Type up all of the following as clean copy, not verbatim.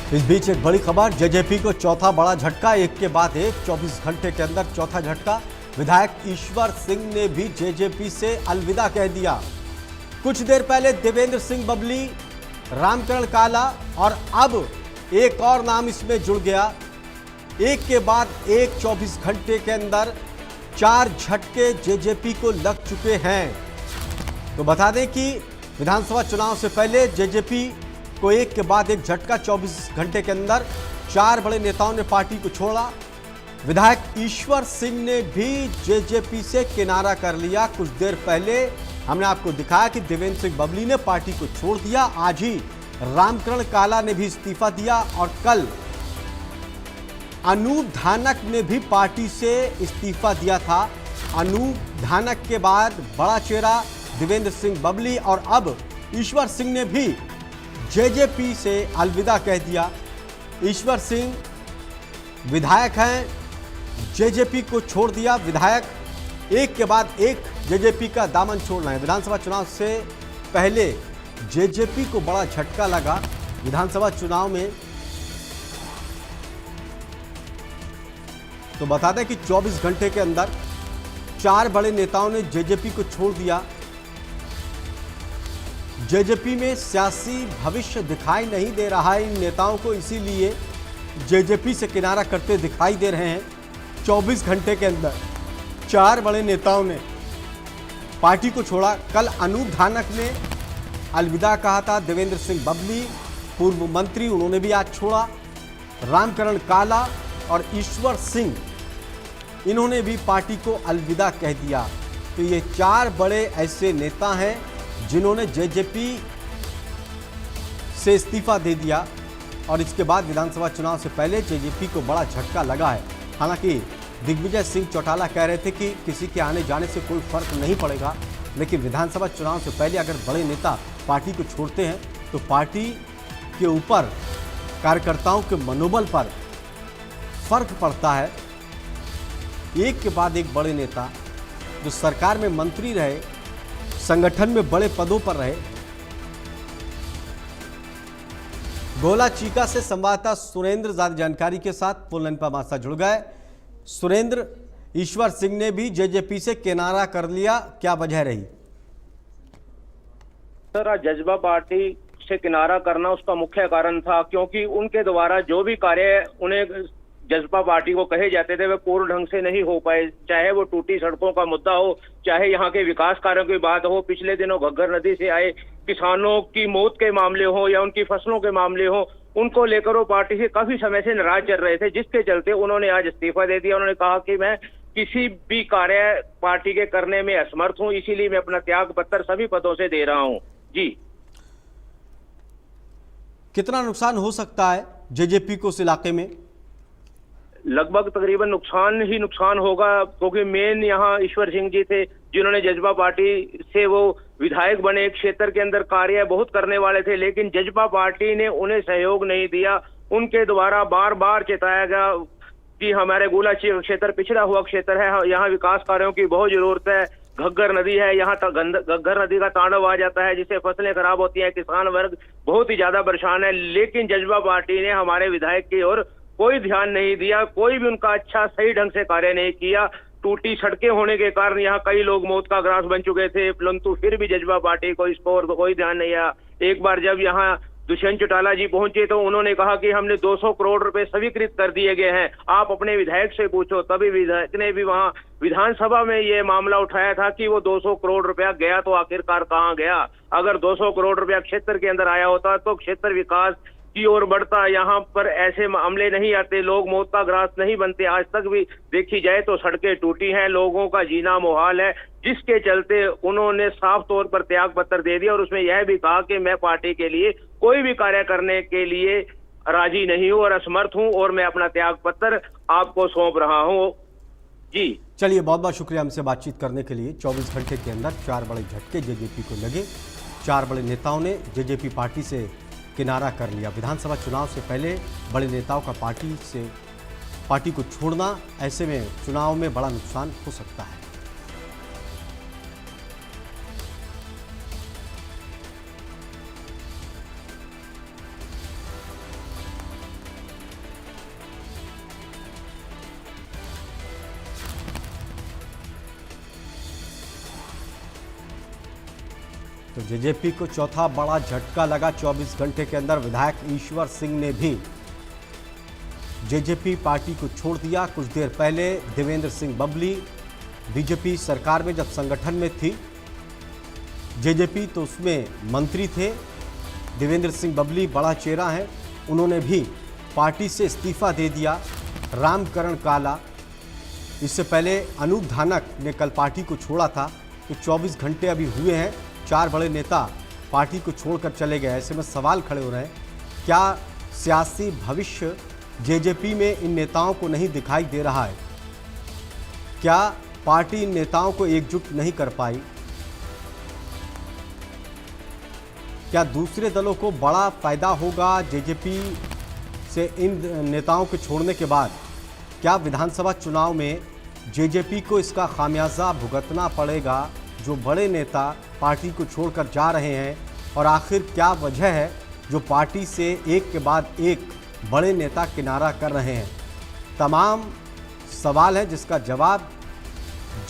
इस बीच एक बड़ी खबर, जेजेपी को चौथा बड़ा झटका। एक के बाद एक 24 घंटे के अंदर चौथा झटका। विधायक ईश्वर सिंह ने भी जेजेपी से अलविदा कह दिया। कुछ देर पहले देवेंद्र सिंह बबली, रामकरण काला और अब एक और नाम इसमें जुड़ गया। एक के बाद एक 24 घंटे के अंदर 4 झटके जेजेपी को लग चुके हैं। तो बता दें कि विधानसभा चुनाव से पहले जेजेपी को एक के बाद एक झटका। 24 घंटे के अंदर 4 बड़े नेताओं ने पार्टी को छोड़ा। विधायक ईश्वर सिंह ने भी जेजेपी से किनारा कर लिया। कुछ देर पहले हमने आपको दिखाया कि देवेंद्र सिंह बबली ने पार्टी को छोड़ दिया। आज ही रामकरण काला ने भी इस्तीफा दिया और कल अनूप धानक ने भी पार्टी से इस्तीफा दिया था। अनूप धानक के बाद बड़ा चेहरा देवेंद्र सिंह बबली और अब ईश्वर सिंह ने भी जेजेपी से अलविदा कह दिया। ईश्वर सिंह विधायक हैं, जेजेपी को छोड़ दिया। विधायक एक के बाद एक जेजेपी का दामन छोड़ रहे हैं। विधानसभा चुनाव से पहले जेजेपी को बड़ा झटका लगा। विधानसभा चुनाव में तो बता दें कि 24 घंटे के अंदर 4 बड़े नेताओं ने जेजेपी को छोड़ दिया। जेजेपी में सियासी भविष्य दिखाई नहीं दे रहा है इन नेताओं को, इसीलिए जेजेपी से किनारा करते दिखाई दे रहे हैं। 24 घंटे के अंदर 4 बड़े नेताओं ने पार्टी को छोड़ा। कल अनूप धानक ने अलविदा कहा था। देवेंद्र सिंह बबली पूर्व मंत्री, उन्होंने भी आज छोड़ा। रामकरण काला और ईश्वर सिंह, इन्होंने भी पार्टी को अलविदा कह दिया। तो ये 4 बड़े ऐसे नेता हैं जिन्होंने जेजेपी से इस्तीफा दे दिया और इसके बाद विधानसभा चुनाव से पहले जेजेपी को बड़ा झटका लगा है। हालांकि दिग्विजय सिंह चौटाला कह रहे थे कि किसी के आने जाने से कोई फर्क नहीं पड़ेगा, लेकिन विधानसभा चुनाव से पहले अगर बड़े नेता पार्टी को छोड़ते हैं तो पार्टी के ऊपर, कार्यकर्ताओं के मनोबल पर फर्क पड़ता है। एक के बाद एक बड़े नेता जो सरकार में मंत्री रहे, संगठन में बड़े पदों पर रहे। गोला चीका से संवाददाता सुरेंद्र ज्यादा जानकारी के साथ फोन लाइन पर हमारे साथ जुड़ गए। सुरेंद्र, ईश्वर सिंह ने भी जेजेपी से किनारा कर लिया, क्या वजह रही? सर, जज्बा पार्टी से किनारा करना उसका मुख्य कारण था, क्योंकि उनके द्वारा जो भी कार्य उन्हें जज्बा पार्टी को कहे जाते थे वे पूर्ण ढंग से नहीं हो पाए। चाहे वो टूटी सड़कों का मुद्दा हो, चाहे यहाँ के विकास कार्यों की बात हो, पिछले दिनों घग्गर नदी से आए किसानों की मौत के मामले हो या उनकी फसलों के मामले हो, उनको लेकर वो पार्टी से काफी समय से नाराज चल रहे थे, जिसके चलते उन्होंने आज इस्तीफा दे दिया। उन्होंने कहा कि मैं किसी भी कार्य पार्टी के करने में असमर्थ हूँ, इसीलिए मैं अपना त्याग पत्र सभी पदों से दे रहा हूँ। जी, कितना नुकसान हो सकता है जेजेपी को इस इलाके में? लगभग तकरीबन नुकसान ही नुकसान होगा, क्योंकि मेन यहाँ ईश्वर सिंह जी थे जिन्होंने जज्बा पार्टी से वो विधायक बने। एक क्षेत्र के अंदर कार्य बहुत करने वाले थे, लेकिन जज्बा पार्टी ने उन्हें सहयोग नहीं दिया। उनके द्वारा बार बार चेताया गया कि हमारे गोला क्षेत्र पिछड़ा हुआ क्षेत्र है, यहाँ विकास कार्यों की बहुत जरूरत है। घग्गर नदी है, यहाँ तक घग्गर नदी का तांडव आ जाता है, जिससे फसलें खराब होती हैं, किसान वर्ग बहुत ही ज्यादा परेशान है। लेकिन जज्बा पार्टी ने हमारे विधायक की ओर कोई ध्यान नहीं दिया, कोई भी उनका अच्छा सही ढंग से कार्य नहीं किया। टूटी सड़कें होने के कारण यहाँ कई लोग मौत का ग्रास बन चुके थे, परंतु फिर भी जज्बा पार्टी को इस पर कोई ध्यान नहीं आया। एक बार जब यहाँ दुष्यंत चौटाला जी पहुंचे तो उन्होंने कहा कि हमने 200 करोड़ रुपए स्वीकृत कर दिए गए हैं, आप अपने विधायक से पूछो। तभी विधायक ने भी वहां विधानसभा में ये मामला उठाया था कि वो 200 करोड़ रुपया गया तो आखिरकार कहां गया। अगर 200 करोड़ रुपया क्षेत्र के अंदर आया होता तो क्षेत्र विकास की ओर बढ़ता। यहाँ पर ऐसे मामले नहीं आते, लोग मौत का ग्रास नहीं बनते। आज तक भी देखी जाए तो सड़कें टूटी हैं, लोगों का जीना मुहाल है, जिसके चलते उन्होंने साफ तौर पर त्याग पत्र दे दिया और उसमें यह भी कहा कि मैं पार्टी के लिए कोई भी कार्य करने के लिए राजी नहीं हूँ और असमर्थ हूँ और मैं अपना त्याग पत्र आपको सौंप रहा हूँ। जी, चलिए, बहुत बहुत शुक्रिया हमसे बातचीत करने के लिए। 24 घंटे के अंदर 4 बड़े झटके जेजेपी को लगे। 4 बड़े नेताओं ने जेजेपी पार्टी से किनारा कर लिया। विधानसभा चुनाव से पहले बड़े नेताओं का पार्टी को छोड़ना, ऐसे में चुनाव में बड़ा नुकसान हो सकता है। तो जेजेपी को चौथा बड़ा झटका लगा। 24 घंटे के अंदर विधायक ईश्वर सिंह ने भी जेजेपी पार्टी को छोड़ दिया। कुछ देर पहले देवेंद्र सिंह बबली बीजेपी सरकार में जब संगठन में थी जेजेपी तो उसमें मंत्री थे। देवेंद्र सिंह बबली बड़ा चेहरा है, उन्होंने भी पार्टी से इस्तीफा दे दिया। रामकरण काला, इससे पहले अनूप धानक ने कल पार्टी को छोड़ा था। तो 24 घंटे अभी हुए हैं, 4 बड़े नेता पार्टी को छोड़कर चले गए। ऐसे में सवाल खड़े हो रहे हैं, क्या सियासी भविष्य जेजेपी में इन नेताओं को नहीं दिखाई दे रहा है? क्या पार्टी इन नेताओं को एकजुट नहीं कर पाई? क्या दूसरे दलों को बड़ा फायदा होगा जेजेपी से इन नेताओं को छोड़ने के बाद? क्या विधानसभा चुनाव में जेजेपी को इसका खामियाजा भुगतना पड़ेगा जो बड़े नेता पार्टी को छोड़कर जा रहे हैं? और आखिर क्या वजह है जो पार्टी से एक के बाद एक बड़े नेता किनारा कर रहे हैं? तमाम सवाल है जिसका जवाब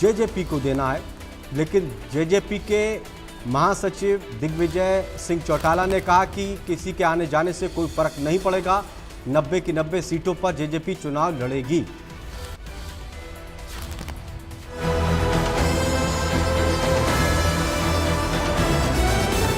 जेजेपी को देना है। लेकिन जेजेपी के महासचिव दिग्विजय सिंह चौटाला ने कहा कि किसी के आने जाने से कोई फर्क नहीं पड़ेगा, 90 की 90 सीटों पर जेजेपी चुनाव लड़ेगी।